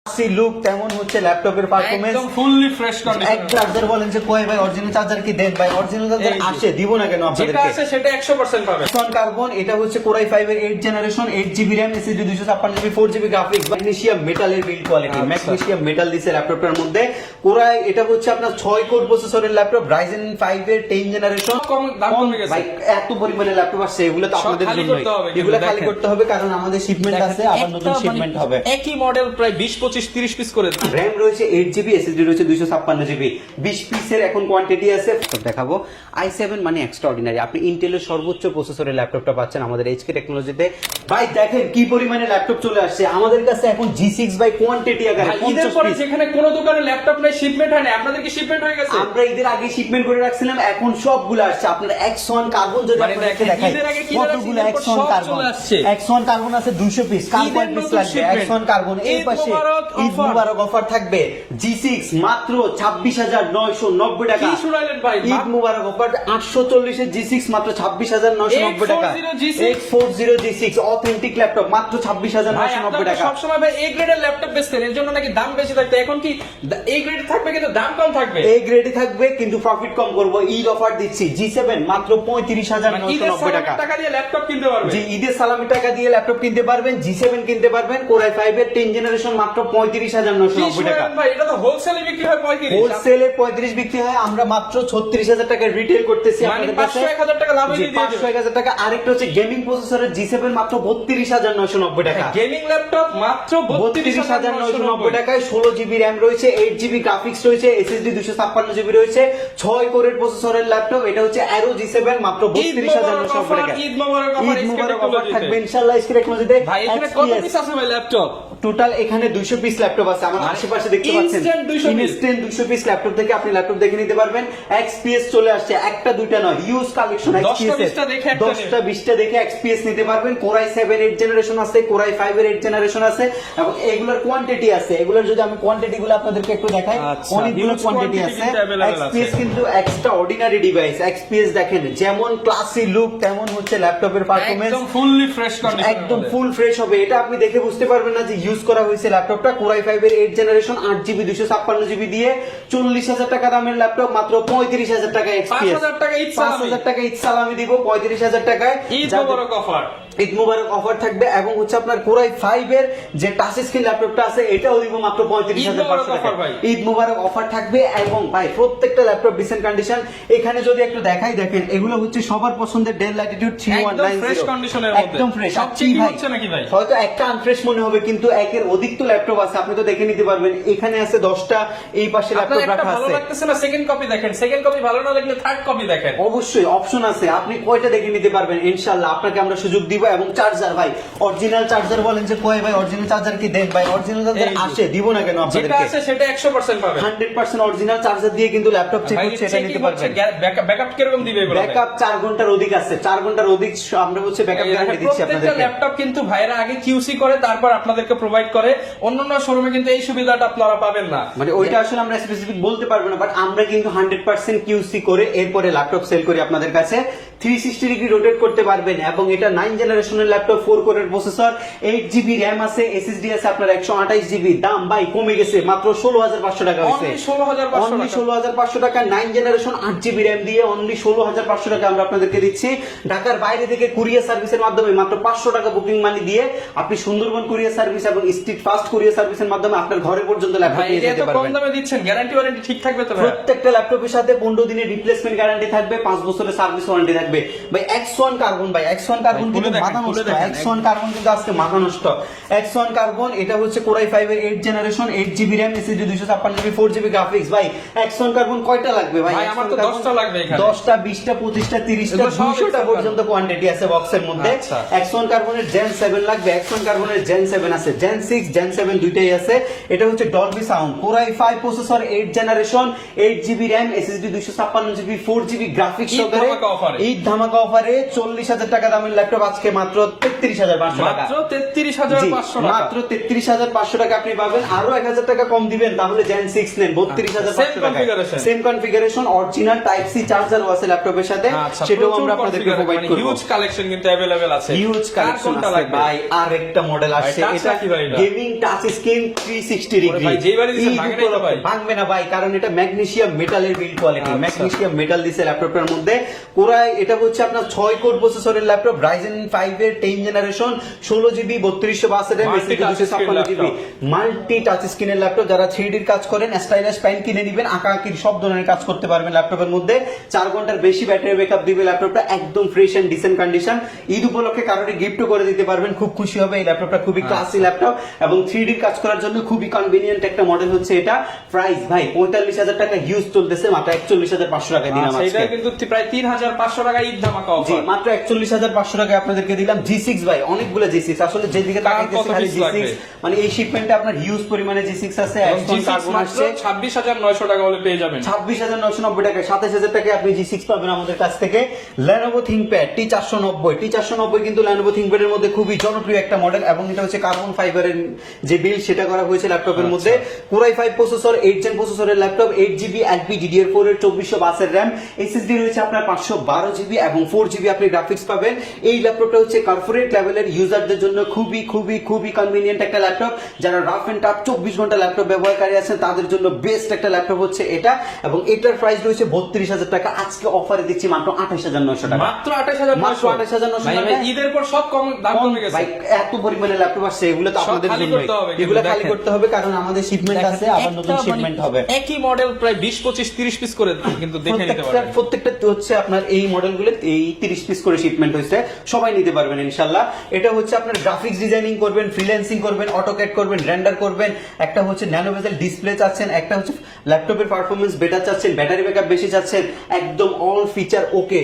C look তেমন হচ্ছে ল্যাপটপের পারফরম্যান্স একদম ফুললি ফ্রেশ কন্ডিশন। এক চার্জার বলেন যে কই ভাই অরিজিনাল চার্জার কি দেন ভাই, অরিজিনাল চার্জার আসে দিব না কেন যেটা আপনাদেরকে? আছে সেটা 100% পাবেন। Axon Carbon এটা হচ্ছে Core i5 এর 8 generation 8GB RAM SSD 256GB 4GB graphics magnesium মেটালের বিল্ড কোয়ালিটি ম্যাগনেসিয়াম মেটাল দিছে ল্যাপটপটার মধ্যে। Core i এটা হচ্ছে আপনার 6 কোর প্রসেসরের ল্যাপটপ Ryzen 5 এর 10 জেনারেশন। কম দাম কমে গেছে ভাই এত পরিমাণে ল্যাপটপ আসছে এগুলো তো আপনাদের জন্যই, এগুলো খালি করতে হবে কারণ আমাদের শিপমেন্ট আছে, আবার নতুন শিপমেন্ট হবে। একই মডেল প্রায় 20 25 30 পিস করে RAM রয়েছে 8GB SSD রয়েছে 256GB 20 পিসের এখন কোয়ান্টিটি আছে। দেখাবো i7 মানে এক্সট্রাঅর্ডিনারি, আপনি ইন্টেলের সর্বোচ্চ প্রসেসরের ল্যাপটপটা পাচ্ছেন আমাদের HK টেকনোলজিতে। ভাই দেখেন কি পরিমাণে ল্যাপটপ চলে আসছে আমাদের কাছে এখন G6 বাই কোয়ান্টিটি আকারে ঈদের 50 পরে পিস। যেখানে কোনো দোকানে ল্যাপটপ নাই শিপমেন্ট হয় না, আপনাদের কি শিপমেন্ট হয়ে গেছে? আমরা ঈদের আগে শিপমেন্ট করে রাখছিলাম, এখন সবগুলো আসছে। আপনার Axon Carbon যদি মানে আপনাদেরকে দেখেন, দেখাই ঈদের আগে কি কতগুলো ঈদের পর Axon সব Carbon চলে আসছে। Axon Carbon আছে 200 পিস, কার ঈদের কয় পিস নতুন লাগবে? shipment। Axon Carbon এই ঈদ পাশে মোবারক ঈদ offer। মুবারক অফার থাকবে G6 মাত্র 26990 টাকা। কি শুনাইলেন ভাই? ঈদ মুবারক অফার 840 এর G6 মাত্র 26990 টাকা। 840 G6 অথেন্টিক ল্যাপটপ মাত্র ভাই 26990 আপনারা টাকা। সব সময় ভাই এ গ্রেডের ল্যাপটপ বেচতেন, এর জন্য নাকি দাম বেশি থাকতো, এখন কি এ গ্রেড থাকবে কিন্তু দাম কম থাকবে? এই গ্রেডে থাকবে কিন্তু প্রফিট কম করব। ঈদ অফার দিচ্ছি G7 মাত্র ঈদের 35990 টাকা। টাকা দিয়ে ল্যাপটপ কিনতে পারবে। জি ঈদের সালামি টাকা দিয়ে ল্যাপটপ কিনতে পারবেন, G7 কিনতে পারবেন Core i5 এর 10 জেনারেশন মাত্র 35990 টাকা। ভাই এটা তো হোলসেলে বিক্রি হয় 35। হোলসেলে 35 বিক্রি হয়, আমরা মাত্র 36000 টাকা রিটেল করতেছি মানে আপনাদের কাছে। 500-1000 টাকা লাভ দিয়ে 500-1000 টাকা। আরেকটা হচ্ছে গেমিং প্রসেসরের G7 মাত্র 32990 টাকা। গেমিং ল্যাপটপ মাত্র 32990 টাকায় 16GB RAM রয়েছে, 8GB গ্রাফিক্স রয়েছে, SSD 256GB রয়েছে, 6 কোরের প্রসেসরের ল্যাপটপ। এটা হচ্ছে Aero G7 মাত্র 32990 টাকা। ঈদ মোবারক অফার ঈদ মুবারক অফার থাকবে ইনশাআল্লাহ SK টেকনোলজিতে। ভাই এখানে কত পিস আছে ভাই ল্যাপটপ? টোটাল এখানে 200 পিস ল্যাপটপ আছে আমার আশেপাশে দেখতে পাচ্ছেন। Instant 200 piece। Instant 200 piece laptop থেকে আপনি ল্যাপটপ দেখে নিতে পারবেন। XPS চলে আসছে, একটা দুইটা নয়, হিউজ কালেকশন XPS 10টা 20টা দেখে একটা 10টা 20টা দেখে XPS নিতে পারবেন। Core i7 8 জেনারেশন আছে, Core i5 এর 8 জেনারেশন আছে এবং এগুলোর কোয়ান্টিটি আছে। এগুলোর যদি আমি কোয়ান্টিটি গুলো আপনাদেরকে একটু দেখাই, আচ্ছা, অনেকগুলো huge কোয়ান্টিটি quantity আছে। কিন্তু available XPS আছে। কিন্তু এক্সট্রা অর্ডিনারি ডিভাইস। XPS দেখেন যেমন ক্লাসি লুক তেমন হচ্ছে ল্যাপটপের পারফরম্যান্স একদম ফুললি ফ্রেশ কন্ডিশন, একদম ফুল ফ্রেশ হবে। এটা আপনি দেখে বুঝতে পারবেন না যে ইউজ করা হয়েছে ল্যাপটপটা। Core i5 এর 8 জেনারেশন 8GB 256GB দিয়ে 40000 টাকা দামের ল্যাপটপ মাত্র 35000 টাকা। XPS 5000 টাকা ঈদ সালামি। 5000 টাকা ঈদ সালামি দিব 35000 টাকায়। ঈদ মোবারক অফার। ঈদ মুবারক অফার থাকবে এবং হচ্ছে আপনার Core i5 এর যে টাচ স্ক্রিন ল্যাপটপটা আছে এটাও দিব মাত্র 35500 টাকা। ঈদ মুবারক অফার থাকবে এবং ভাই প্রত্যেকটা ল্যাপটপ ডিসেন্ট কন্ডিশন। এখানে যদি একটু দেখাই, দেখেন এগুলো হচ্ছে সবার পছন্দের Dell Latitude 3190 একদম ফ্রেশ কন্ডিশনের মধ্যে, একদম ফ্রেশ। সব চেক হচ্ছে নাকি ভাই? হয়তো একটা আনফ্রেশ মনে হবে কিন্তু একের অধিক তো ল্যাপটপ আছে, আপনি তো দেখে নিতে পারবেন। এখানে আছে 10টা, এই পাশে আপনার ল্যাপটপ একটা রাখা ভালো আছে। লাগতেছে না, সেকেন্ড কপি দেখেন, সেকেন্ড কপি ভালো না লাগলে থার্ড কপি দেখেন। অবশ্যই অপশন আছে, আপনি কয়টা দেখে নিতে পারবেন ইনশাআল্লাহ, আপনাকে আমরা সুযোগ দিব। এবং চার্জার ভাই অরিজিনাল চার্জার বলেন যে কয় ভাই অরিজিনাল চার্জার কি দেন ভাই, অরিজিনাল চার্জার আসে দিব না কেন যেটা আপনাদেরকে? আছে সেটা 100% পাবেন। 100% অরিজিনাল চার্জার দিয়ে কিন্তু ল্যাপটপ চেক ভাই হচ্ছে, এটা নিতে পারবেন। ব্যাকআপ কিরকম দিবে এগুলো? ব্যাকআপ 4 ঘন্টার অধিক আছে, 4 ঘন্টার অধিক আমরা হচ্ছে ব্যাকআপ গ্যারান্টি দিচ্ছি প্রত্যেকটা আপনাদেরকে। ল্যাপটপ কিন্তু ভাইরা আগে কিউসি করে তারপর আপনাদেরকে প্রোভাইড করে, অন্যান্য শোরুমে কিন্তু এই সুবিধাটা আপনারা পাবেন না। মানে ওইটা আসলে আমরা স্পেসিফিক বলতে পারবো না, বাট আমরা কিন্তু 100% কিউসি করে এরপরে ল্যাপটপ সেল করি আপনাদের কাছে। 360 ডিগ্রি রোটেট করতে পারবেন এবং এটা 9 জেনারেশনের ল্যাপটপ, 4 কোরের প্রসেসর, 8GB RAM আছে, SSD আছে আপনার 128GB। দাম ভাই কমে গেছে, মাত্র 16500 টাকা হইছে। Only 16500 অনলি টাকা। 16500 টাকা 9 জেনারেশন 8GB RAM দিয়ে অনলি 16500 টাকা আমরা আপনাদেরকে দিচ্ছি। ঢাকার বাইরে থেকে কুরিয়ার সার্ভিসের মাধ্যমে মাত্র 500 টাকা বুকিং মানি দিয়ে আপনি সুন্দরবন কুরিয়ার সার্ভিস এবং স্ট্রিট ফাস্ট কুরিয়ার সার্ভিসের মাধ্যমে আপনার ঘরে পর্যন্ত ল্যাপটপ ভাই নিয়ে এটা যেতে তো কম পারবেন। দামে দিচ্ছেন, গ্যারান্টি ওয়ারেন্টি ঠিক থাকবে তো ভাই? প্রত্যেকটা ল্যাপটপের সাথে 15 দিনের রিপ্লেসমেন্ট গ্যারান্টি থাকবে, 5 বছরের সার্ভিস ওয়ারেন্টি থাকবে। ভাই Axon Carbon ভাই Axon Carbon কিন্তু মাথা নষ্ট। Axon Carbon কিন্তু আজকে মাথা নষ্ট। Axon Carbon এটা হচ্ছে Core i5 এর 8 generation 8GB RAM SSD 256GB 4GB graphics. ভাই Axon Carbon কয়টা লাগবে ভাই? ভাই আমার তো 10টা লাগবে এখানে। 10টা 20টা 25টা 30টা এগুলো সব 200টা Axon পর্যন্ত কোয়ান্টিটি আছে বক্সের মধ্যে। আচ্ছা। Axon Carbon এর Gen 7 লাগবে, Axon Carbon এর Gen 7 আছে, Gen 6 Gen 7 দুইটাই আছে। এটা হচ্ছে Dolby Sound, Core i5 processor 8 generation 8GB RAM SSD 256GB 4GB graphics Eid সহকারে ধামাকা offer এ। ঈদ ধামাকা অফারে 40,000 টাকা দামের ল্যাপটপ আজকে মাত্র 33,500 টাকা। মাত্র 33,500 টাকা। মাত্র 33,500 টাকা আপনি পাবেন। আরো 1,000 টাকা কম দিবেন তাহলে Gen 6 নেন 32,500 টাকা। Same configuration, original type C চার্জারও আছে ল্যাপটপের সাথে, সেটাও আমরা আপনাদেরকে প্রোভাইড করব। হিউজ কালেকশন কিন্তু अवेलेबल আছে। হিউজ কালেকশন আছে ভাই। আরেকটা মডেল আসছে, এটা গেমিং টাচ স্ক্রিন 360 ডিগ্রি। ভাই যেবারই দিছেন ভাঙবে না ভাই, ভাঙবে না ভাই, কারণ এটা ম্যাগনেসিয়াম মেটালের বিল্ড কোয়ালিটি। ম্যাগনেসিয়াম মেটাল দিছে ল্যাপটপের মধ্যে। কোরাই এটা হচ্ছে আপনার 6 কোর প্রসেসরের ল্যাপটপ, Ryzen 5 এর 10 জেনারেশন, 16 জিবি 3262 এর SSD 256 জিবি মাল্টি টাচ স্ক্রিনের ল্যাপটপ। যারা 3D এর কাজ করেন স্টাইলিশ পেন কিনে নেবেন, আঁকাআঁকির সব ধরনের কাজ করতে পারবেন ল্যাপটপের মধ্যে। 4 ঘন্টার বেশি ব্যাটারি ব্যাকআপ দিবে ল্যাপটপটা, একদম fresh and decent condition. Eid উপলক্ষে কারোরই গিফটও করে দিতে পারবেন, খুব খুশি হবে। এই ল্যাপটপটা খুবই ক্লাসি ল্যাপটপ এবং 3D এর কাজ করার জন্য খুবই কনভিনিয়েন্ট একটা মডেল হচ্ছে এটা। প্রাইস ভাই 45,000 টাকা হিউজ চলতেছে, মাত্র 41,500 টাকা দিলাম আজকে। এটা কিন্তু প্রায় 3,500 টাকা ঈদ ধামাকা জি, অফার। মাত্র 41,500 টাকা আপনাদেরকে দিলাম। G6 ভাই, অনেকগুলো G6 আসলে যেদিকে তাকাইতেছি খালি G6, মানে এই শিপমেন্টে আপনার হিউজ পরিমাণে G6 আছে। এখন কার্বন আসছে 26,900 টাকা হলে পেয়ে যাবেন। 26,990 টাকা, 27,000 টাকায় আপনি G6 পাবেন আমাদের কাছ থেকে। Lenovo ThinkPad T490 কিন্তু Lenovo ThinkPad এর মধ্যে খুবই জনপ্রিয় একটা মডেল এবং এটা হচ্ছে কার্বন ফাইবারের যে বিল্ড সেটা করা হয়েছে ল্যাপটপের মধ্যে। Core i5 প্রসেসর, 8 জেন প্রসেসরের ল্যাপটপ, 8GB LPDDR4 এর 2422 এর RAM, SSD রয়েছে আপনার 512GB এবং 4GB আপনি গ্রাফিক্স পাবেন। এই ল্যাপটপটা হচ্ছে কর্পোরেট লেভেলের ইউজারদের জন্য খুবই খুবই খুবই কনভিনিয়েন্ট একটা ল্যাপটপ। যারা রাফ এন্ড টাফ 24 ঘন্টা ল্যাপটপ ব্যবহারকারী আছেন তাদের জন্য বেস্ট একটা ল্যাপটপ হচ্ছে এটা। এবং এটার প্রাইস রয়েছে 32,000 টাকা, আজকে অফারে দিচ্ছি মাত্র 28,900 টাকা। মাত্র 28,900 টাকা। ঈদের পর সব কম দাম কমে গেছে ভাই, এত পরিমাণে ল্যাপটপ আসছে, এগুলো তো আপনাদের জন্য, এগুলো খালি করতে হবে কারণ আমাদের শিপমেন্ট আছে, আবার নতুন শিপমেন্ট হবে। একই মডেল প্রায় 20, 25, 30 পিস করে কিন্তু দেখে নিতে পারবেন। প্রত্যেকটা হচ্ছে আপনার এই মডেলগুলো এই 30 পিস করে শিপমেন্ট হয়েছে, সবাই নিতে পারবেন ইনশাআল্লাহ। এটা হচ্ছে আপনার গ্রাফিক্স ডিজাইনিং করবেন, ফ্রিল্যান্সিং করবেন, অটোক্যাড করবেন, রেন্ডার করবেন। একটা হচ্ছে ন্যানো বেজেল ডিসপ্লে চাচ্ছেন, একটা হচ্ছে ল্যাপটপের পারফরম্যান্স বেটার চাচ্ছেন, ব্যাটারি ব্যাকআপ বেশি চাচ্ছেন, একদম all feature okay.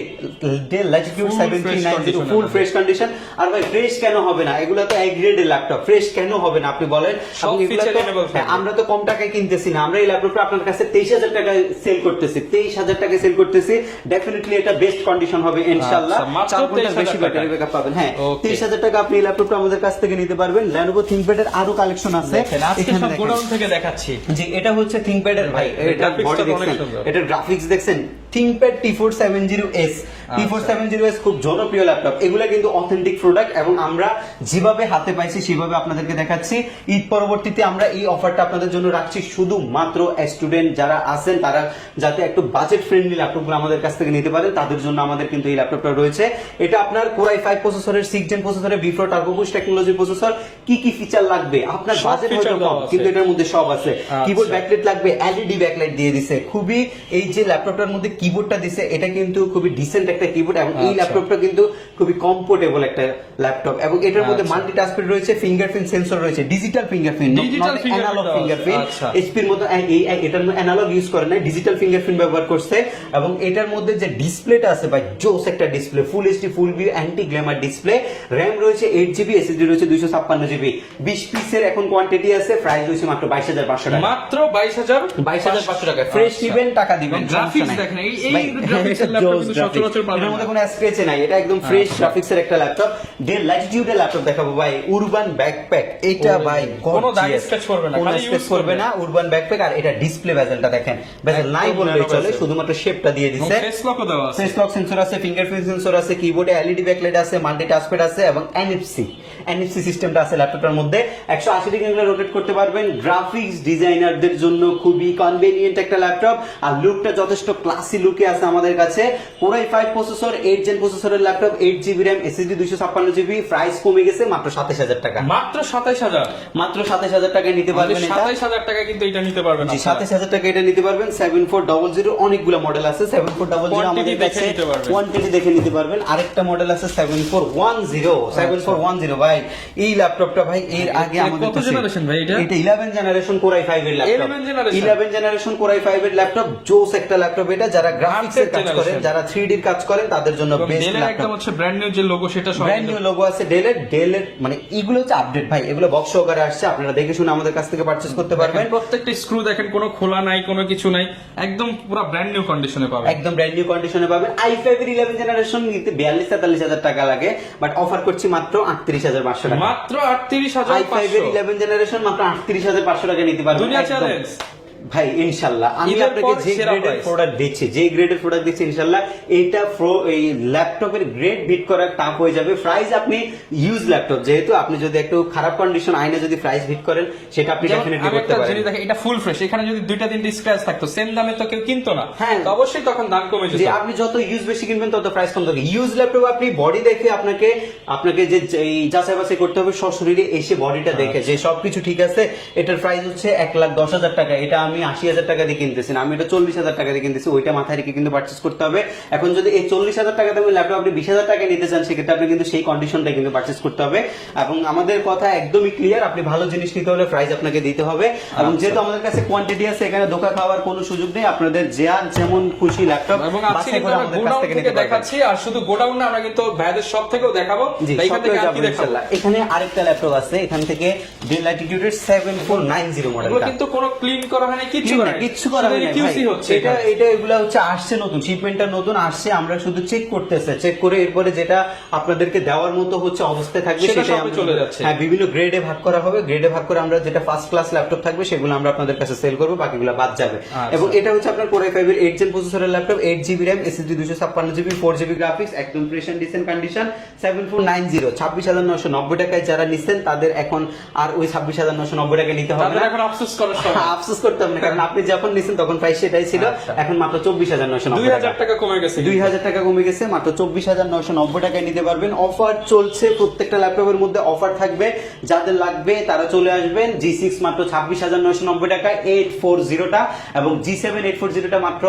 Dell Latitude 7390 full fresh condition. আর ভাই ফ্রেশ কেন হবে না? এগুলো তো এক গ্রেডের ল্যাপটপ, ফ্রেশ কেন হবে না আপনি বলেন? আমরা তো কম টাকায় কিনতেছি না, আমরা এই ল্যাপটপটা আপনার কাছে 23,000 টাকায় সেল করতেছি, 23,000 টাকায় সেল করতেছি। ডেফিনেটলি এটা বেস্ট কন্ডিশন হবে ইনশাআল্লাহ। 4 ঘন্টার বেশি ব্যাটারি ব্যাকআপ পাবেন। হ্যাঁ, 23,000 টাকা আপনি এই ল্যাপটপটা আমাদের কাছ থেকে নিতে পারবেন। Lenovo ThinkPad এর আরো কালেকশন আছে, আজকে সব গোডাউন থেকে দেখাচ্ছি। জি, এটা হচ্ছে ThinkPad এর ভাই, এটা বডি দেখছেন, এটার গ্রাফিক্স দেখছেন। ThinkPad T470S, T470S খুব জনপ্রিয় ল্যাপটপ। এগুলা কিন্তু অথেন্টিক প্রোডাক্ট এবং আমরা যেভাবে হাতে পাইছি সেভাবে আপনাদেরকে দেখাচ্ছি। ঈদ পরবর্তীতে আমরা এই অফারটা আপনাদের জন্য রাখছি শুধুমাত্র স্টুডেন্ট যারা আছেন তারা যাতে একটু বাজেট ফ্রেন্ডলি ল্যাপটপগুলো আমাদের কাছ থেকে নিতে পারেন, তাদের জন্য আমাদের কিন্তু এই ল্যাপটপটা রয়েছে। এটা আপনার Core i5 প্রসেসরের 6 জেন প্রসেসরের V4 turbo boost technology processor. কি কি ফিচার লাগবে আপনার বাজেট হয়তো কম, কিন্তু এটার মধ্যে সব আছে। কিবোর্ড ব্যাকলাইট লাগবে, LED ব্যাকলাইট দিয়ে দিছে। খুবই এই যে ল্যাপটপটার মধ্যে কিবোর্ডটা দিছে এটা কিন্তু খুবই ডিসেন্ট একটা কিবোর্ড এবং এই ল্যাপটপটা কিন্তু খুবই কমফোর্টেবল একটা ল্যাপটপ এবং এটার মধ্যে মাল্টি টাচ প্যাড রয়েছে, ফিঙ্গারপ্রিন্ট সেন্সর রয়েছে, ডিজিটাল ফিঙ্গারপ্রিন্ট, অ্যানালগ ফিঙ্গারপ্রিন্ট। এইচপির মতো এটার মধ্যে অ্যানালগ ইউজ করে না, ডিজিটাল ফিঙ্গারপ্রিন্ট ব্যবহার করছে। এবং এটার মধ্যে যে ডিসপ্লেটা আছে ভাই, জোস একটা ডিসপ্লে, ফুল HD full view anti Glamour display. RAM রয়েছে 8GB, SSD রয়েছে 256GB। 20 পিসের এখন কোয়ান্টিটি আছে, প্রাইস রয়েছে মাত্র 22,500 টাকা। মাত্র 22,500 টাকা। ফ্রেশ নিবেন, টাকা দিবেন। গ্রাফিক্স দেখেন, এই গ্রাফিক্সের ল্যাপটপ কিন্তু সচরাচর পাবেন না। এর মধ্যে কোনো স্ক্র্যাচ নাই, এটা একদম ফ্রেশ গ্রাফিক্সের একটা ল্যাপটপ। ডেল ল্যাটিটিউডের ল্যাপটপ দেখাবো ভাই, উরবান ব্যাকপ্যাক। এটা ভাই কোনো দাগ স্ক্র্যাচ করবে না, খালি ইউজ করবে না, উরবান ব্যাকপ্যাক। আর এটা ডিসপ্লে বেজেলটা দেখেন, বেজেল নাই বললেই চলে, শুধুমাত্র শেপটা দিয়ে দিয়েছে। ফেস লকও দেওয়া আছে, ফেস লক সেন্সর আছে, ফিঙ্গারপ্রিন্ট সেন্সর আছে, কিবোর্ডে LED ব্যাকলাইট আছে, মাল্টি টাচপ্যাড আছে এবং NFC সিস্টেমটা আছে ল্যাপটপটার মধ্যে। 180 ডিগ্রি অ্যাঙ্গেলে রোটেট করতে পারবেন। গ্রাফিক্স ডিজাইনারদের জন্য খুবই কনভিনিয়েন্ট একটা ল্যাপটপ আর লুকটা যথেষ্ট ক্লাসি লুকে আছে আমাদের কাছে। Core i5 প্রসেসর, 8 জেন প্রসেসরের laptop, 8GB RAM, SSD 256GB। Price কমে গেছে মাত্র 27,000 টাকা। মাত্র 27,000, মাত্র 27,000 টাকায় নিতে পারবেন এটা। 27,000 টাকা কিন্তু এটা নিতে পারবেন। জি, 27,000 টাকা এটা নিতে পারবেন। 7400 অনেকগুলো মডেল আছে, 7400 আমাদের কাছে কোয়ান্টিটি দেখে নিতে পারবেন। আরেকটা মডেল আছে 7410 ভাই। এই ল্যাপটপটা ভাই এর আগে আমাদের কত জেনারেশন ভাই এটা? এটা 11 জেনারেশন Core i5 এর ল্যাপটপ। 11 জেনারেশন Core i5 এর ল্যাপটপ, জোস একটা ল্যাপটপ এটা। যারা যারা গ্রাফিক্সের কাজ করেন, যারা 3D এর কাজ করেন তাদের জন্য বেস্ট ডেলের একদম ল্যাপটপ। হচ্ছে ব্র্যান্ড নিউ যে লোগো সেটা সহ ব্র্যান্ড নিউ লোগো আছে ডেলের মানে এগুলো হচ্ছে আপডেট ভাই, এগুলো বক্স সহকারে আসছে, আপনারা দেখে শুনে আমাদের কাছ থেকে পারচেজ করতে পারবেন। প্রত্যেকটা স্ক্রু দেখেন কোনো খোলা নাই, কোনো কিছু নাই, একদম পুরো ব্র্যান্ড নিউ কন্ডিশনে পাবেন। একদম ব্র্যান্ড নিউ কন্ডিশনে পাবেন। i5 এর 11 জেনারেশন নিতে 42-43,000 টাকা লাগে, বাট অফার করছি মাত্র 38,500 টাকা। মাত্র 38,500। i5 এর 11 জেনারেশন মাত্র 38,500 টাকা নিতে পারবেন। দুনিয়া একদম। চ্যালেঞ্জ ভাই ইনশাআল্লাহ আমি ঈদের আপনাকে পর যে সেরা গ্রেডের price। প্রোডাক্ট দিচ্ছি, যে গ্রেডের প্রোডাক্ট দিচ্ছি ইনশাআল্লাহ এটা এই ল্যাপটপের গ্রেড বিট করা টাফ হয়ে যাবে। প্রাইস আপনি ইউজ ল্যাপটপ যেহেতু আপনি যদি একটু খারাপ কন্ডিশন আইনে যদি প্রাইস বিট করেন সেটা আপনি যেমন ডেফিনেটলি আমি করতে একটা পারেন। জিনিস দেখেন, এটা ফুল ফ্রেশ, এখানে যদি 2-3 স্ক্র্যাচ থাকতো সেম দামে তো কেউ কিনতো না। হ্যাঁ। তো অবশ্যই তখন দাম কমে যেত। যে আপনি যত ইউজ বেশি কিনবেন তত প্রাইস কম থাকবে। ইউজ ল্যাপটপ আপনি বডি দেখে আপনাকে যে এই যাচাই বাছাই করতে হবে সশরীরে এসে বডিটা দেখে যে সবকিছু ঠিক আছে। এটার প্রাইস হচ্ছে 1,10,000 টাকা, এটা আমি 80,000 টাকা দিয়ে কিনতেছি না, আমি এটা 40,000 টাকা দিয়ে কিনতেছি, ওইটা মাথায় রেখে কিন্তু পারচেজ করতে হবে। এখন যদি এই 40,000 টাকা দামের ল্যাপটপ আপনি 20,000 টাকা নিতে চান সেক্ষেত্রে আপনি কিন্তু সেই কন্ডিশনটা কিন্তু পারচেজ করতে হবে। এবং আমাদের কথা একদমই ক্লিয়ার, আপনি ভালো জিনিস নিতে হলে প্রাইস আপনাকে দিতে হবে। এবং যেহেতু আমাদের কাছে কোয়ান্টিটি আছে, এখানে ধোকা খাওয়ার কোনো সুযোগ নেই, আপনাদের যেমন খুশি ল্যাপটপ এবং আজকে কিন্তু আমরা গোডাউন থেকে দেখাচ্ছি, আর শুধু গোডাউন না, আমরা কিন্তু ভাইদের সব থেকেও দেখাবো। এখান থেকে আর কি দেখাবো? এখানে আরেকটা ল্যাপটপ আছে, এখান থেকে ডেল ল্যাটিটিউডের 7490 এগুলো মডেলটা। কিন্তু কোনো ক্লিন করা হয়নি, কিচ্ছু করা হয়নি, কিচ্ছু করা হয়নি কিউসি ভাই। হচ্ছে এটা এগুলা হচ্ছে আসছে নতুন, শিপমেন্টটা নতুন আসছে, আমরা শুধু চেক করতেছে, চেক করে এরপরে যেটা আপনাদেরকে দেওয়ার মতো হচ্ছে অবস্থায় থাকবে সেটা সেটাই সবে চলে যাচ্ছে। হ্যাঁ, বিভিন্ন গ্রেডে ভাগ করা হবে, গ্রেডে ভাগ করে আমরা যেটা ফার্স্ট ক্লাস ল্যাপটপ থাকবে সেগুলো আমরা আপনাদের কাছে সেল করবো, বাকিগুলো বাদ যাবে। এবং এটা হচ্ছে আপনার Core i5 এর 8 জেন প্রসেসরের laptop, 8GB RAM, SSD 256GB, 4GB graphics, একদম ফ্রেশ এন্ড ডিসেন্ট কন্ডিশন, 7490 26,990 টাকায় যারা নিচ্ছেন তাদের এখন আর ওই 26,990 টাকা নিতে হবে তাদের না। এখন আফসোস করার সময়। আফসোস করতে হবে না, কারণ আপনি যখন নিছেন তখন প্রাইস সেটাই ছিল, এখন মাত্র 24,990 2,000 টাকা কমে গেছে। 2,000 টাকা কমে গেছে, মাত্র 24,990 টাকায় নিতে পারবেন। অফার চলছে, প্রত্যেকটা ল্যাপটপের মধ্যে অফার থাকবে, যাদের লাগবে তারা চলে আসবেন। G6 মাত্র 26,990 টাকা 840টা, এবং G7 840টা মাত্র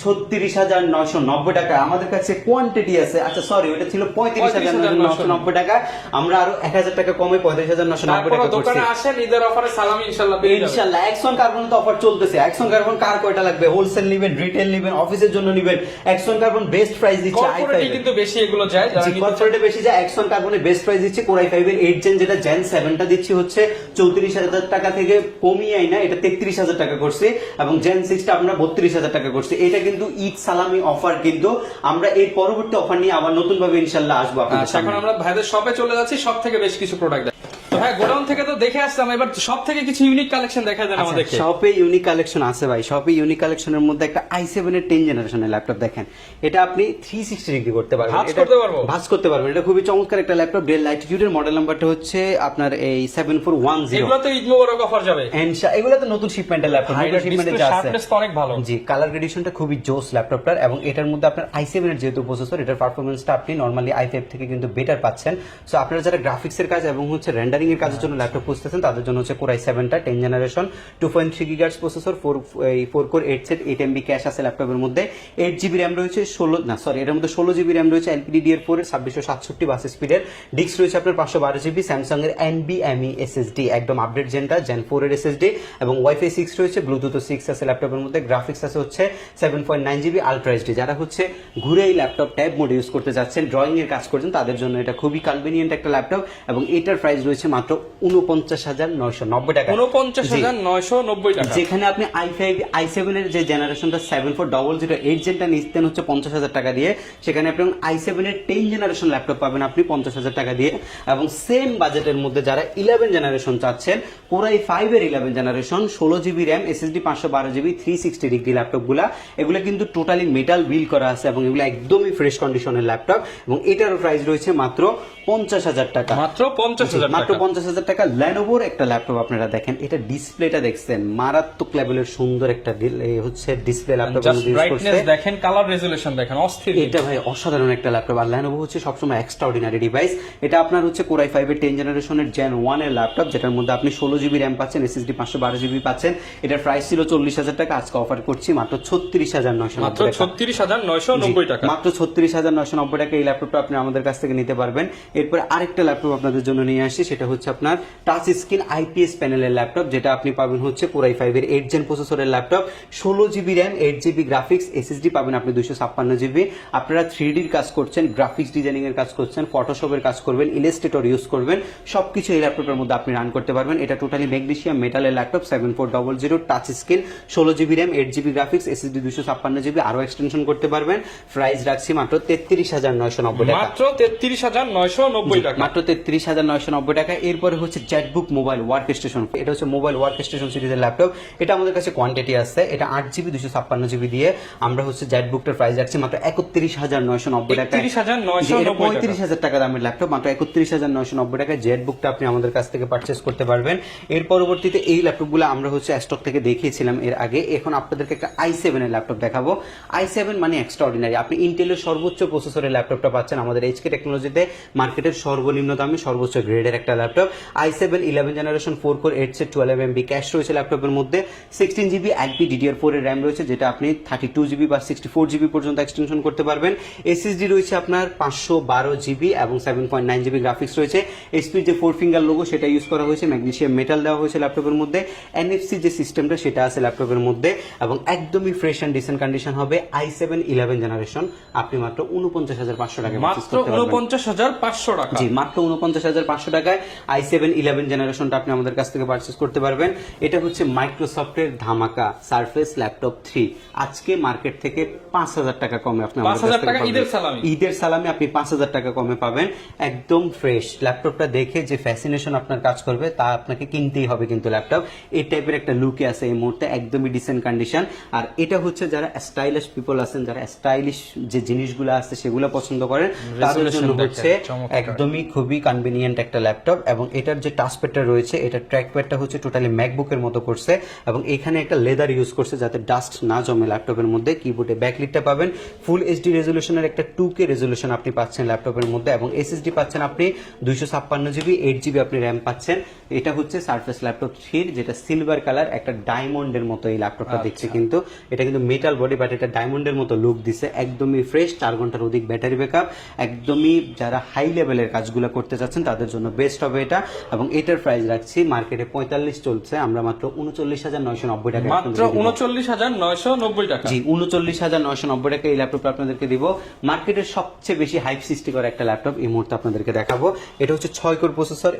36,990 টাকা। আমাদের কাছে কোয়ান্টিটি আছে, আচ্ছা সরি ওটা ছিল 35,990 টাকা, আমরা আরো 1,000 টাকা কমে 35,990 টাকা করছি। দোকানে আসেন, ঈদের অফারে সালামি ইনশাআল্লাহ পেয়ে যাবেন। ইনশাআল্লাহ। এক্সন কার্বন তো অফার চলতেছে। এক্সন কার্বন কার কয়টা লাগবে, হোলসেল নেবেন, রিটেল নেবেন, অফিসের জন্য নেবেন, এক্সন কার্বন বেস্ট প্রাইস দিচ্ছে। কর্পোরেটে কিন্তু বেশি এগুলো যায়, যারা নিতে চান। কর্পোরেটে বেশি যায়, এক্সন কার্বনের বেস্ট প্রাইস দিচ্ছে। Core i5 এর 8 জেন যেটা জেন 7টা দিচ্ছি হচ্ছে 34,000 টাকা থেকে কমিয়ে না, এটা 33,000 টাকা করছে, এবং জেন 6টা আমরা 32,000 টাকা করছে। এটা কিন্তু ঈদ সালামি অফার, কিন্তু আমরা এর পরবর্তী অফার নিয়ে আবার নতুন ভাবে ইনশাআল্লাহ আসবো আপনাদের আচ্ছা, এখন সামনে। আমরা ভাইদের শপে চলে যাচ্ছি, সব থেকে বেশ কিছু প্রোডাক্ট। তো ভাই গোডাউন থেকে তো দেখে আসলাম, এবার সব থেকে কিছু ইউনিক কালেকশন দেখা যায় আমাদেরকে। শপে ইউনিক কালেকশন আছে ভাই, শপে ইউনিক কালেকশনের মধ্যে একটা i7 এর 10 জেনারেশনের ল্যাপটপ দেখেন, এটা আপনি 360 ডিগ্রি করতে পারবেন, ভাঁজ এটা করতে পারবো? ভাঁজ করতে পারবেন। এটা খুবই চমৎকার একটা ল্যাপটপ, ডেল ল্যাটিটিউডের মডেল নাম্বারটা হচ্ছে আপনার এই 7410। এগুলো তো ঈদ মোবারক অফার যাবে। এগুলো তো নতুন শিপমেন্টের ল্যাপটপ, ভাই, নতুন শিপমেন্টে যা আছে শার্পনেস তো অনেক ভালো। জি, কালার গ্রেডিশনটা খুবই জোস ল্যাপটপটার, এবং এটার মধ্যে আপনার i7 এর যেহেতু প্রসেসর, এটার পারফরম্যান্সটা আপনি নরমালি i5 থেকে কিন্তু বেটার পাচ্ছেন। সো আপনারা যারা গ্রাফিক্সের কাজ এবং হচ্ছে রেন্ডারিং এর কাজের জন্য ল্যাপটপ খুঁজতেছেন তাদের জন্য হচ্ছে Core i7টা 10 generation, 2.3 GHz processor, 4 core 8 set, 8 MB cash আছে ল্যাপটপের মধ্যে, 8GB RAM রয়েছে, এটার মধ্যে 16GB RAM রয়েছে, LPDDR4 এর 2667 বাস স্পিডের, ডিস্ক রয়েছে আপনার 512GB, স্যামসাং এর NVMe SSD, একদম আপডেট জেনটা, জেন 4 এর SSD, এবং ওয়াইফাই 6 রয়েছে, ব্লুটুথ 6 আছে ল্যাপটপের মধ্যে, গ্রাফিক্স আছে হচ্ছে 7.9GB আলট্রা এইচডি। যারা হচ্ছে ঘুরে এই ল্যাপটপ ট্যাব মোড ইউজ করতে যাচ্ছেন, ড্রয়িং এর কাজ করছেন, তাদের জন্য এটা খুবই কনভিনিয়েন্ট একটা ল্যাপটপ, এবং এটার প্রাইস রয়েছে মাত্র 49,990 টাকা। 49,990 টাকা। যেখানে আপনি i7 এর যে জেনারেশনটা 7400 জেনটা নিতেন হচ্ছে 50,000 টাকা দিয়ে, সেখানে আপনি i7 এর 10 জেনারেশন ল্যাপটপ পাবেন আপনি 50,000 টাকা দিয়ে। এবং সেম বাজেটের মধ্যে যারা 11 জেনারেশন চাচ্ছেন, Core i5 এর 11 generation, 16GB RAM, SSD 512GB, 360 degree ল্যাপটপগুলা, এগুলো কিন্তু টোটালি মেটাল বিল করা আছে, এবং এগুলো একদমই ফ্রেশ কন্ডিশনের ল্যাপটপ, এবং এটার প্রাইস রয়েছে মাত্র 50,000 টাকা। মাত্র 50,000 টাকা। মাত্র 50,000 টাকা। Lenovoর একটা ল্যাপটপ আপনারা দেখেন, এটা ডিসপ্লেটা দেখছেন মারাত্মক লেভেলের সুন্দর একটা হচ্ছে ডিসপ্লে ল্যাপটপ জাস্ট ব্রাইটনেস দেখেন, কালার রেজোলিউশন দেখেন, অস্থির। এটা ভাই অসাধারণ একটা ল্যাপটপ। আর Lenovo হচ্ছে সবসময় এক্সট্রাঅর্ডিনারি ডিভাইস। এটা আপনার হচ্ছে Core i5 এর 10 জেনারেশনের জেন 1 এর ল্যাপটপ, যেটার মধ্যে আপনি 16GB RAM পাচ্ছেন, SSD 512GB পাচ্ছেন। এটার প্রাইস ছিল 40,000 টাকা, আজকে অফার করছি মাত্র 36,990 মাত্র টাকা। 36,990 টাকা। মাত্র 36,990 টাকা এই ল্যাপটপটা আপনি আমাদের কাছ থেকে নিতে পারবেন। এরপরে আরেকটা ল্যাপটপ আপনাদের জন্য নিয়ে আসছি, সেটা হচ্ছে আপনার টাচ স্ক্রিন আইপিএস প্যানেলের ল্যাপটপ, যেটা আপনি পাবেন হচ্ছে কোরাই 5 এর 8 জেন প্রসেসরের laptop, 16 GB RAM, 8 GB graphics, SSD পাবেন আপনি 256 জিবি। আপনারা 3D র কাজ করছেন, গ্রাফিক্স ডিজাইনিং এর কাজ করছেন, ফটোশপের কাজ করবেন, ইলাস্ট্রেটর ইউজ করবেন, সবকিছু এই ল্যাপটপের মধ্যে আপনি রান করতে পারবেন। এটা টোটালি ম্যাগনেসিয়াম মেটালের laptop, 7400 touch screen, 16 GB RAM, 8 GB graphics, SSD 256 GB, আরো এক্সটেনশন করতে পারবেন। প্রাইস রাখছি মাত্র 33,990 টাকা, মাত্র 33,990 টাকা, মাত্র 33,990 টাকা। এরপরে হচ্ছে জেটবুক মোবাইল ওয়ার্ক স্টেশন, এটা হচ্ছে মোবাইল ওয়ার্ক স্টেশন সিরিজের ল্যাপটপ। এটা আমাদের কাছে কোয়ান্টিটি আছে, এটা 8 জিবি 256 জিবি দিয়ে আমরা হচ্ছে জেটবুকটার প্রাইস রাখছি মাত্র 31,990 টাকা, 35,000 টাকা দামের ল্যাপটপ, মাত্র 31,990 টাকা জেটবুকটা আপনি আমাদের কাছ থেকে পারচেস করতে পারবেন। এর পরবর্তীতে এই ল্যাপটপগুলো আমরা হচ্ছে স্টক থেকে দেখিয়েছিলাম এর আগে, এখন আপনাদেরকে একটা i7 এর ল্যাপটপ দেখাবো। i7 মানে এক্সট্রা অর্ডিনারি, আপনি ইন্টেলের সর্বোচ্চ প্রসেসরের ল্যাপটপটা পাচ্ছেন আমাদের এইচকে টেকনোলজিতে, মার্কেটের সর্বনিম্ন দামে সর্বোচ্চ গ্রেডের একটা laptop. i7 11 generation 4 core 8 set 12 MB cash রয়েছে ল্যাপটপের মধ্যে, 16 জিবি LP DDR4 এর র্যাম রয়েছে, যেটা আপনি 32 জিবি বা 64 জিবি পর্যন্ত এক্সটেনশন করতে পারবেন। এসএসডি রয়েছে আপনার 512 জিবি এবং 7.9 জিবি গ্রাফিক্স রয়েছে। এসপির যে 4 ফিঙ্গার লোগো সেটা ইউজ করা হয়েছে, ম্যাগনেসিয়াম মেটাল দেওয়া হয়েছে ল্যাপটপের মধ্যে, এনএফসি যে সিস্টেমটা সেটা আছে ল্যাপটপের মধ্যে, এবং একদমই ফ্রেশ এন্ড ডিসেন্ট কন্ডিশন হবে। i7 11 জেনারেশন আপনি মাত্র 49,500 টাকা মাত্র 49,500 টাকা, জি মাত্র 49,500 টাকায় i7 11 জেনারেশনটা আপনি আমাদের কাছ থেকে পারচেজ করতে পারবেন। এটা হচ্ছে মাইক্রোসফটের ধামাকা সারফেস ল্যাপটপ 3, আজকে মার্কেট থেকে 5,000 টাকা কমে আপনি আমাদের কাছ থেকে পাবেন। ঈদের সালামি আপনি 5,000 টাকা কমে পাবেন, একদম ফ্রেশ। ল্যাপটপটা দেখে যে ফ্যাসিনেশন আপনার কাজ করবে তা আপনাকে কিনতেই হবে কিন্তু ল্যাপটপ এই টাইপের একটা লুকে আছে এই মুহূর্তে, একদমই ডিসেন্ট কন্ডিশন। আর এটা হচ্ছে যারা স্টাইলিশ পিপল আছেন, যারা স্টাইলিশ যে জিনিসগুলো আছে সেগুলো পছন্দ করেন, তাদের জন্য হচ্ছে একদমই খুবই কনভিনিয়েন্ট একটা ল্যাপটপ। এবং এটার যে টাচপ্যাডটা রয়েছে, এটা ট্র্যাকপ্যাডটা হচ্ছে টোটালি ম্যাকবুকের মতো করছে, এবং এখানে একটা লেদার ইউজ করছে যাতে ডাস্ট না জমে ল্যাপটপের মধ্যে। কিবোর্ডে ব্যাকলিটটা পাবেন, ফুল এইচডি রেজলিউশনের একটা 2K রেজলিউশন আপনি পাচ্ছেন ল্যাপটপের মধ্যে, এবং এসএসডি পাচ্ছেন আপনি 256 জিবি, 8 জিবি আপনি র্যাম পাচ্ছেন। এটা হচ্ছে সারফেস ল্যাপটপ 3, যেটা সিলভার কালার, একটা ডায়মন্ডের মতো এই ল্যাপটপটা দেখছে, কিন্তু এটা কিন্তু মেটাল বডি, বাট এটা ডায়মন্ডের মতো লুক দিছে, একদমই ফ্রেশ, 4 ঘন্টার অধিক ব্যাটারি ব্যাকআপ, একদমই যারা হাই লেভেলের কাজগুলো করতে চাচ্ছেন তাদের জন্য বেস্ট হবে এটা। এবং এটার প্রাইস রাখছি মার্কেটে 45 চলছে, আমরা মাত্র 39,990 টাকা, মাত্র 39,990 টাকা, জি 39,990 টাকা এই ল্যাপটপটা আপনাদেরকে দিব। মার্কেটের সবচেয়ে বেশি হাইপ সৃষ্টি করা একটা ল্যাপটপ এই মুহূর্তে আপনাদেরকে দেখাবো। এটা হচ্ছে 6 কোর প্রসেসর,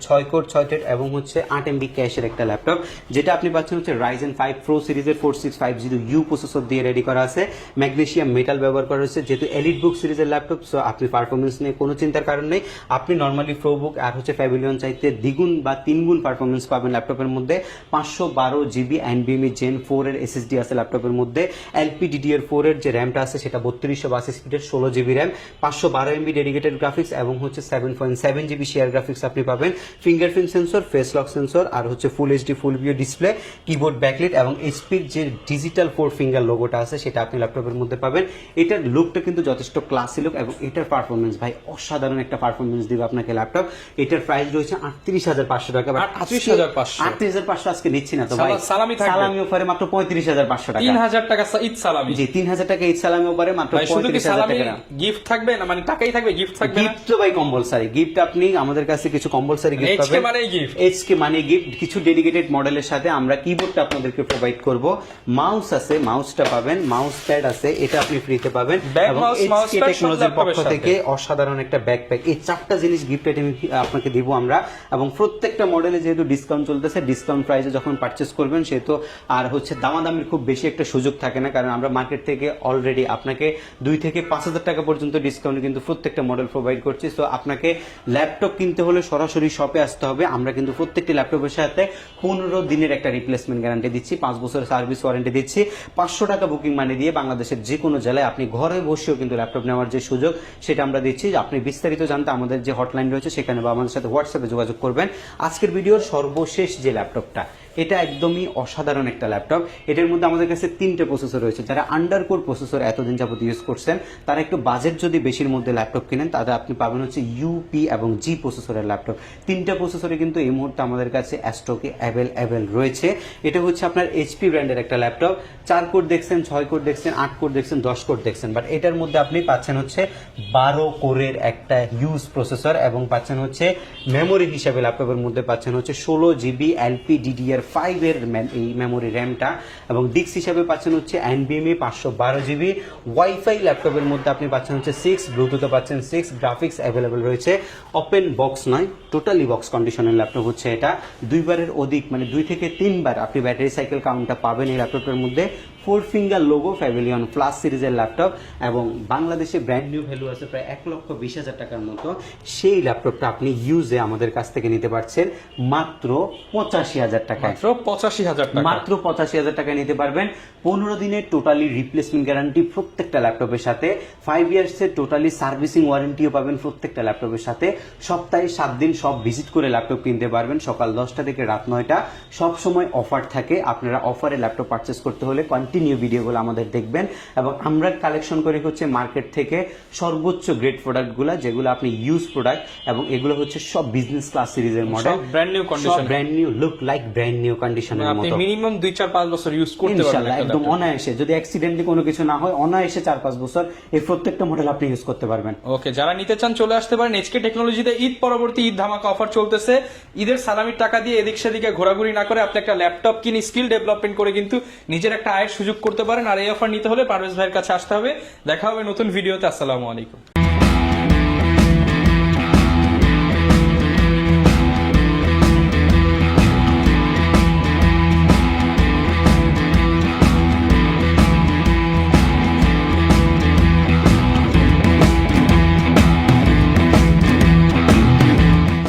6 কোর 6 থ্রেড এবং হচ্ছে 8 MB ক্যাশের একটা ল্যাপটপ, যেটা আপনি পাচ্ছেন হচ্ছে Ryzen 5 Pro সিরিজের 4650U প্রসেসর দিয়ে রেডি করা আছে, ম্যাগনেসিয়াম মেটাল ব্যবহার করা হয়েছে, যেহেতু এলিট বুক সিরিজের ল্যাপটপ, সো আপনি পারফরমেন্স নিয়ে কোনো চিন্তার কারণ নেই। আপনি নর্মালি প্রোবুক আর হচ্ছে প্যাভিলিয়ন চাইতে দ্বিগুণ বা 3 গুণ পারফরমেন্স পাবেন ল্যাপটপের মধ্যে। 512 জিবি NVMe Gen 4 এর এসএসডি আছে ল্যাপটপের মধ্যে, LP DDR4 এর যে র্যামটা আছে সেটা 3282 স্পিডের 16 GB RAM, 512 MB dedicated graphics এবং হচ্ছে 7.7 জিবি শেয়ার গ্রাফিক্স আপনি পাবেন, fingerprint sensor, face lock sensor, আর হচ্ছে full HD full view display, keyboard backlit, এবং এইচপির যে ডিজিটাল 4 ফিঙ্গার লোগোটা আছে সেটা আপনি ল্যাপটপের মধ্যে পাবেন। এটার লুকটা কিন্তু যথেষ্ট ক্লাসি লুক, এবং এটার পারফরমেন্স ভাই অসাধারণ একটা পারফরমেন্স দিবে আপনাকে ল্যাপটপ। এটার প্রাইস রয়েছে 38,500 টাকা, 38,500 আজকে নিচ্ছি না তো ভাই, সালামি অফারে মাত্র 35,500 টাকা, 3,000 টাকা ঈদ সালামি, জি 3,000 টাকা ঈদ সালামি অফারে মাত্র 35,000 টাকা। গিফট থাকবে না, মানে টাকাই থাকবে, গিফট থাকবে না? গিফট তো ভাই কম্পালসারি, গিফট আপনি আমাদের কাছে কিছু কম্পালসারি গিফট পাবেন, এইচকে মানে গিফট, কিছু ডেডিকেটেড মডেলের সাথে আমরা কিবোর্ডটা আপনাদেরকে প্রোভাইড করব, মাউস আছে, মাউসটা পাবেন, মাউস প্যাড আছে, এটা আপনি ফ্রিতে পাবেন, এবং এইচকে টেকনোলজির পক্ষ থেকে অসাধারণ একটা ব্যাকপ্যাক, এই 4টা জিনিস গিফট আইটেম আপনাকে দিব আমরা। এবং প্রত্যেকটা মডেলে যেহেতু ডিসকাউন্ট চলতেছে, ডিসকাউন্ট প্রাইসে যখন পারচেজ করবেন সেহেতু আর হচ্ছে দামাদামির খুব বেশি একটা সুযোগ থাকে না, কারণ আমরা মার্কেট থেকে অলরেডি আপনাকে 2 থেকে 5,000 টাকা পর্যন্ত ডিসকাউন্ট কিন্তু প্রত্যেকটা মডেল প্রোভাইড করছি। সো আপনাকে ল্যাপটপ কিনতে হলে সরাসরি শপে আসতে হবে। আমরা কিন্তু প্রত্যেকটি ল্যাপটপের সাথে 15 দিনের একটা রিপ্লেসমেন্ট গ্যারান্টি দিচ্ছি, 5 বছরের সার্ভিস ওয়ারেন্টি দিচ্ছি, 500 টাকা বুকিং মানি দিয়ে বাংলাদেশের যে কোনো জেলায় আপনি ঘরে বসেও কিন্তু ল্যাপটপ নেওয়ার যে সুযোগ সেটা আমরা দিচ্ছি। আপনি বিস্তারিত জানতে আমাদের যে হটলাইন রয়েছে সেখানে বা আমাদের সাথে হোয়াটসঅ্যাপে যোগাযোগ করবেন। আজকের ভিডিওর সর্বশেষ যে ল্যাপটপটা এটা একদমই অসাধারণ একটা ল্যাপটপ। এটার মধ্যে আমাদের কাছে 3টে প্রসেসর রয়েছে। যারা আন্ডার কোর প্রসেসর এতদিন যাবত ইউজ করছেন, তারা একটু বাজেট যদি বেশির মধ্যে ল্যাপটপ কিনেন, তাহলে আপনি পাবেন হচ্ছে ইউপি এবং জি প্রসেসরের ল্যাপটপ। 3টে প্রসেসরে কিন্তু এই মুহূর্তে আমাদের কাছে স্টকে অ্যাভেলেবেল রয়েছে। এটা হচ্ছে আপনার এইচপি ব্র্যান্ডের একটা ল্যাপটপ। 4 কোর দেখছেন, 6 কোর দেখছেন, 8 কোর দেখছেন, 10 কোর দেখছেন, বাট এটার মধ্যে আপনি পাচ্ছেন হচ্ছে 12 কোরের একটা হিউজ প্রসেসর এবং পাচ্ছেন হচ্ছে মেমোরি হিসাবে ল্যাপটপের মধ্যে পাচ্ছেন হচ্ছে 16 জিবি LPDDR5 এর এই মেমোরি র্যামটা, এবং ডিস্ক হিসাবে পাচ্ছেন হচ্ছে NVMe 512 জিবি। ওয়াইফাই ল্যাপটপের মধ্যে আপনি পাচ্ছেন হচ্ছে 6, ব্লুটুথে পাচ্ছেন 6, গ্রাফিক্স অ্যাভেলেবেল রয়েছে। ওপেন বক্স নয়, টোটালি বক্স কন্ডিশনের ল্যাপটপ হচ্ছে এটা। 2 বারের অধিক মানে 2 থেকে 3 বার আপনি ব্যাটারি সাইকেল কাউন্টটা পাবেন এই ল্যাপটপের মধ্যে। 4 ফিঙ্গার লোগো, প্যাভিলিয়ন প্লাস সিরিজের ল্যাপটপ, এবং বাংলাদেশে ব্র্যান্ড নিউ ভ্যালু আছে প্রায় 1,20,000 টাকার মতো। সেই ল্যাপটপটা আপনি ইউজে আমাদের কাছ থেকে নিতে পারছেন মাত্র 85,000 টাকায়। মাত্র 85,000 টাকা, মাত্র 85,000 টাকায় নিতে পারবেন। 15 দিনের টোটালি রিপ্লেসমেন্ট গ্যারান্টি প্রত্যেকটা ল্যাপটপের সাথে। 5 ইয়ার্সের টোটালি সার্ভিসিং ওয়ারেন্টিও পাবেন প্রত্যেকটা ল্যাপটপের সাথে। সপ্তাহে 7 দিন সব ভিজিট করে ল্যাপটপ কিনতে পারবেন, সকাল 10টা থেকে রাত 9টা। সব সময় অফার থাকে। আপনারা অফারে ল্যাপটপ পারচেস করতে হলে কন্টিনিউ ভিডিওগুলো আমাদের দেখবেন, এবং আমরা কালেকশন করে হচ্ছে মার্কেট থেকে সর্বোচ্চ গ্রেড প্রোডাক্টগুলো, যেগুলো আপনি ইউজ প্রোডাক্ট, এবং এগুলো হচ্ছে সব বিজনেস ক্লাস সিরিজের মডেল, সব brand new condition, brand new, look like brand new কন্ডিশনের আপনি মতো। মিনিমাম 2-4-5 বছর ইউজ করতে পারবেন ইনশাআল্লাহ একটা একদম laptop। অনায়াসে, যদি অ্যাক্সিডেন্টলি কোনো কিছু না হয়, অনায়াসে 4-5 বছর এই প্রত্যেকটা মডেল আপনি ইউজ করতে পারবেন। ওকে, যারা নিতে চান চলে আসতে পারেন এইচকে টেকনোলজিতে। ঈদ পরবর্তী ঈদ ধামাকা অফার চলতেছে। ঈদের সালামির টাকা দিয়ে এদিক সেদিকে ঘোরাঘুরি না করে আপনি একটা ল্যাপটপ কিনে স্কিল ডেভেলপমেন্ট করে কিন্তু নিজের একটা আয়ের সুযোগ করতে পারেন। আর এই অফার নিতে হলে পারভেজ ভাইয়ের কাছে আসতে হবে। দেখা হবে নতুন ভিডিওতে। আসসালামু আলাইকুম।